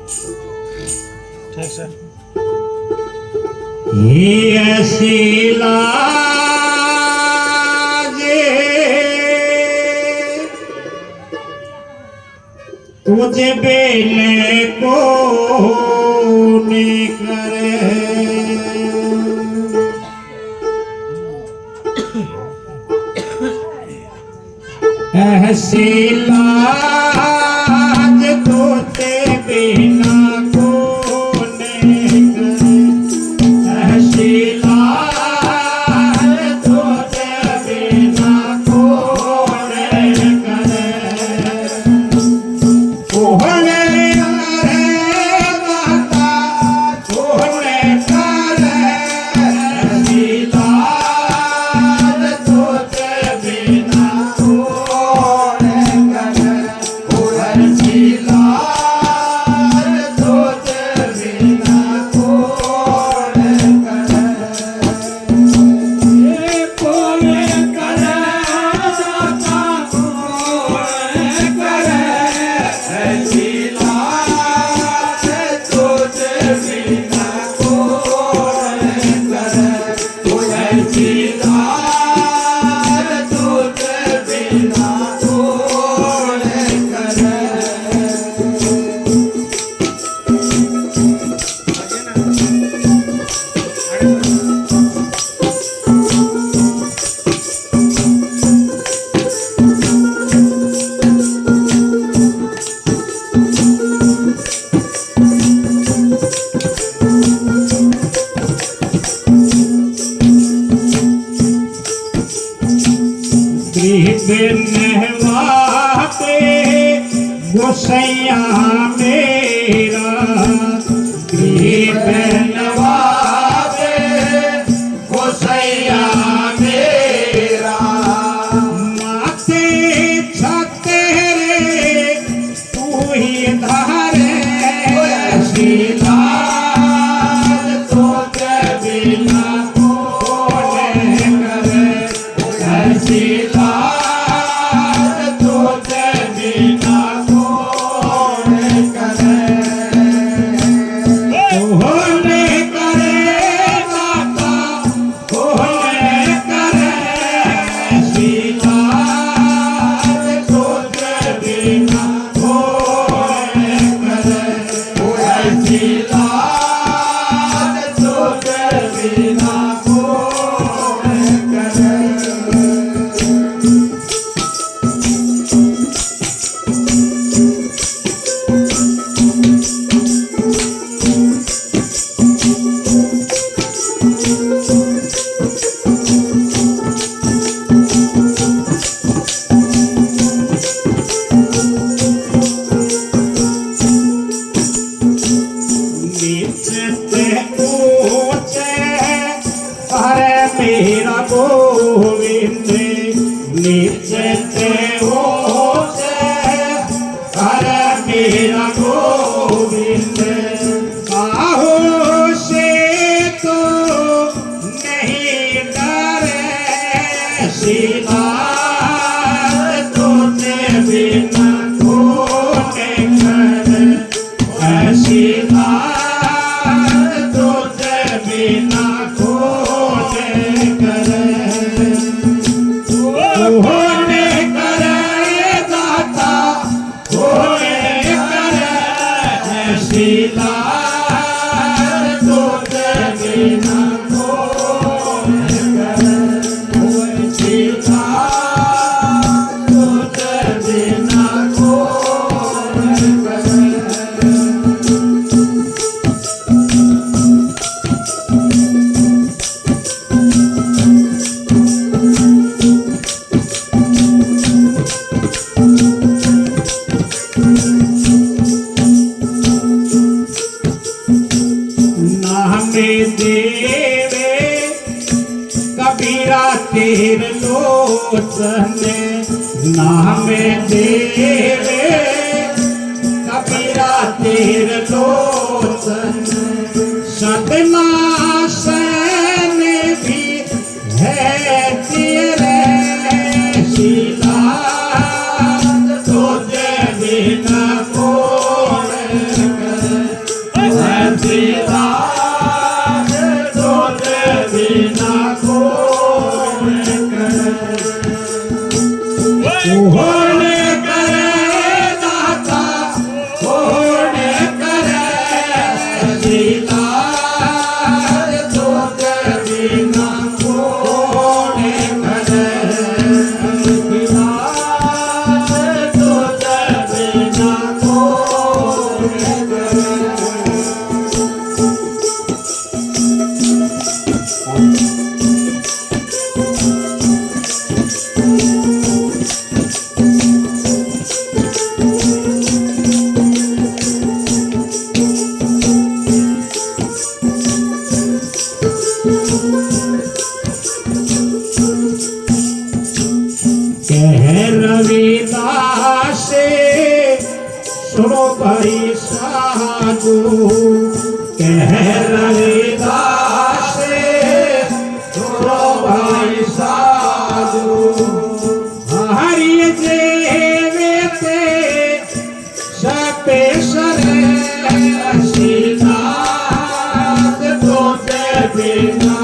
ठीक सर। ये ऐसी लाजे तुझे बेले को नहीं करे, ऐसी लाज तुझे बिना को नहीं करे, ऐसी लाज तुझे बिना को नहीं करे। कोहने करे दाता कोहने करे, ऐसी लाज तुझे बिना को नहीं करे, ऐसी लाज तुझे बिना को नहीं करे। ये कोने करे दाता कोने करे, ऐसी लाज तुझे बिना को नहीं करे, ऐसी लाज तुझे बिना को नहीं करे। नहवाते गोसैया मेरा, गरीब नवाते गोसैया मेरा, माते छते रे तू ही धारे, ऐसी लाज तुझे बिना को नहीं करे, ऐसी लाज तुझे बिना को नहीं करे। कोहने करे दाता कोहने करे, ऐसी लाज तुझे बिना को नहीं करे, ऐसी लाज तुझे बिना को नहीं करे। मेरा गोविंद नीचे ऊंचे, अरे मेरा गोविंद बाहु से तो नहीं डरे, ऐसी लाज तुझे बिना को नहीं करे, ऐसी लाज तुझे बिना को नहीं करे। कोहने करे दाता कोहने करे, ऐसी लाज तुझे बिना को नहीं करे, ऐसी लाज तुझे बिना को नहीं करे। देवे कबीरा तेरे लोचन, नाम देवे कबीरा तेरे लोचन, सदमा सैन भी है तेरे, शीला तुझे बिना कौन करे। भाई साधु कह रविदास सुनो भाई साधु हरि जेवेते सपेशर सीनाथ तो बिना